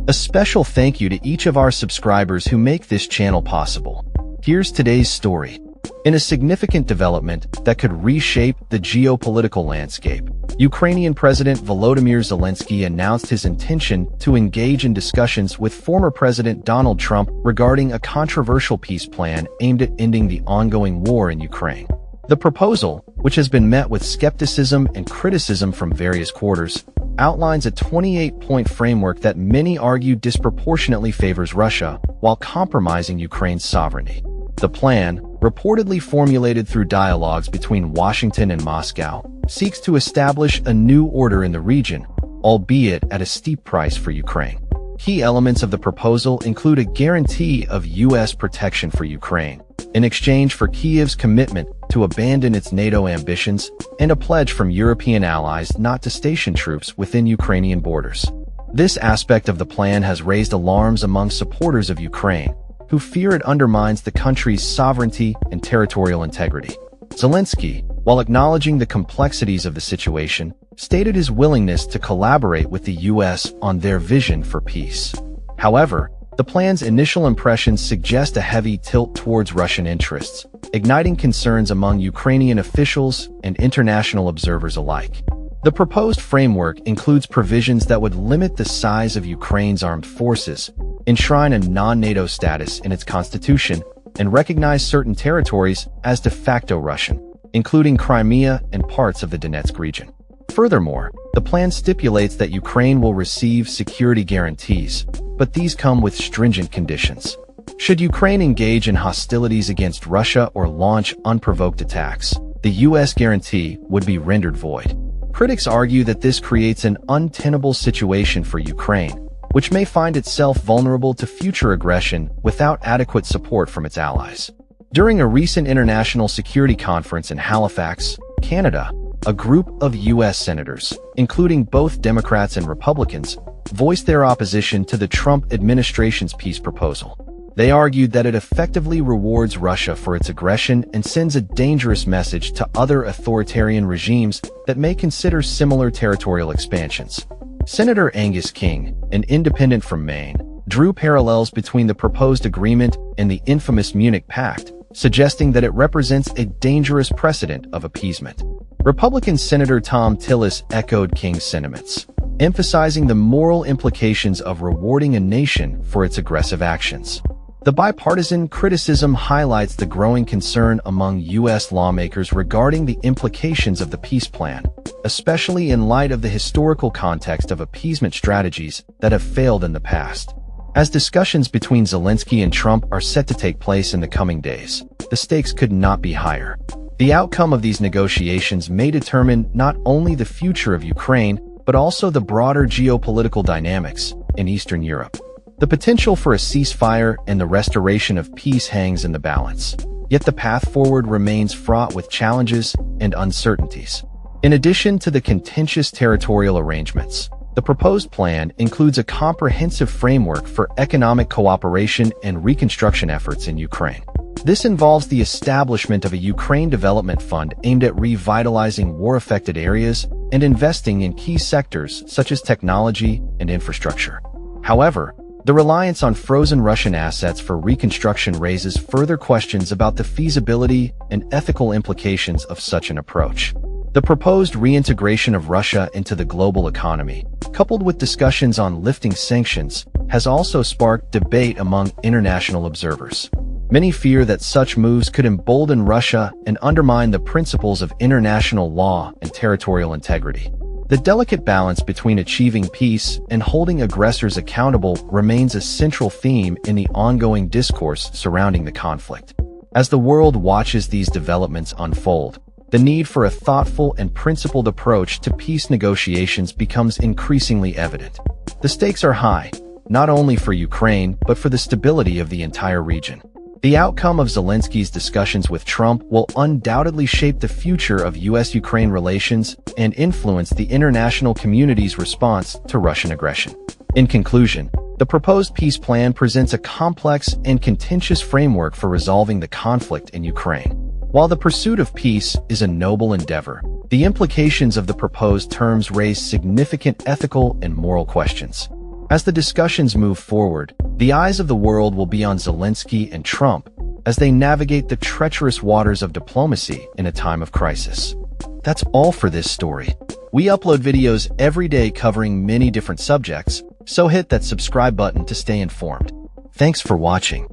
A special thank you to each of our subscribers who make this channel possible. Here's today's story. In a significant development that could reshape the geopolitical landscape, Ukrainian President Volodymyr Zelensky announced his intention to engage in discussions with former President Donald Trump regarding a controversial peace plan aimed at ending the ongoing war in Ukraine. The proposal, which has been met with skepticism and criticism from various quarters, outlines a 28-point framework that many argue disproportionately favors Russia while compromising Ukraine's sovereignty. The plan, reportedly formulated through dialogues between Washington and Moscow, seeks to establish a new order in the region, albeit at a steep price for Ukraine. Key elements of the proposal include a guarantee of U.S. protection for Ukraine, in exchange for Kyiv's commitment to abandon its NATO ambitions, and a pledge from European allies not to station troops within Ukrainian borders. This aspect of the plan has raised alarms among supporters of Ukraine, who fear it undermines the country's sovereignty and territorial integrity. Zelensky, while acknowledging the complexities of the situation, stated his willingness to collaborate with the U.S. on their vision for peace. However, the plan's initial impressions suggest a heavy tilt towards Russian interests, igniting concerns among Ukrainian officials and international observers alike. The proposed framework includes provisions that would limit the size of Ukraine's armed forces, enshrine a non-NATO status in its constitution, and recognize certain territories as de facto Russian, including Crimea and parts of the Donetsk region. Furthermore, the plan stipulates that Ukraine will receive security guarantees, but these come with stringent conditions. Should Ukraine engage in hostilities against Russia or launch unprovoked attacks, the U.S. guarantee would be rendered void. Critics argue that this creates an untenable situation for Ukraine, which may find itself vulnerable to future aggression without adequate support from its allies. During a recent international security conference in Halifax, Canada, a group of U.S. senators, including both Democrats and Republicans, voiced their opposition to the Trump administration's peace proposal. They argued that it effectively rewards Russia for its aggression and sends a dangerous message to other authoritarian regimes that may consider similar territorial expansions. Senator Angus King, an independent from Maine, drew parallels between the proposed agreement and the infamous Munich Pact, suggesting that it represents a dangerous precedent of appeasement. Republican Senator Tom Tillis echoed King's sentiments, emphasizing the moral implications of rewarding a nation for its aggressive actions. The bipartisan criticism highlights the growing concern among U.S. lawmakers regarding the implications of the peace plan, especially in light of the historical context of appeasement strategies that have failed in the past. As discussions between Zelensky and Trump are set to take place in the coming days, the stakes could not be higher. The outcome of these negotiations may determine not only the future of Ukraine, but also the broader geopolitical dynamics in Eastern Europe. The potential for a ceasefire and the restoration of peace hangs in the balance, yet the path forward remains fraught with challenges and uncertainties. In addition to the contentious territorial arrangements, the proposed plan includes a comprehensive framework for economic cooperation and reconstruction efforts in Ukraine. This involves the establishment of a Ukraine Development Fund aimed at revitalizing war-affected areas and investing in key sectors such as technology and infrastructure. However, the reliance on frozen Russian assets for reconstruction raises further questions about the feasibility and ethical implications of such an approach. The proposed reintegration of Russia into the global economy, coupled with discussions on lifting sanctions, has also sparked debate among international observers. Many fear that such moves could embolden Russia and undermine the principles of international law and territorial integrity. The delicate balance between achieving peace and holding aggressors accountable remains a central theme in the ongoing discourse surrounding the conflict. As the world watches these developments unfold, the need for a thoughtful and principled approach to peace negotiations becomes increasingly evident. The stakes are high, not only for Ukraine, but for the stability of the entire region. The outcome of Zelensky's discussions with Trump will undoubtedly shape the future of U.S.-Ukraine relations and influence the international community's response to Russian aggression. In conclusion, the proposed peace plan presents a complex and contentious framework for resolving the conflict in Ukraine. While the pursuit of peace is a noble endeavor, the implications of the proposed terms raise significant ethical and moral questions. As the discussions move forward, the eyes of the world will be on Zelensky and Trump as they navigate the treacherous waters of diplomacy in a time of crisis. That's all for this story. We upload videos every day covering many different subjects, so hit that subscribe button to stay informed. Thanks for watching.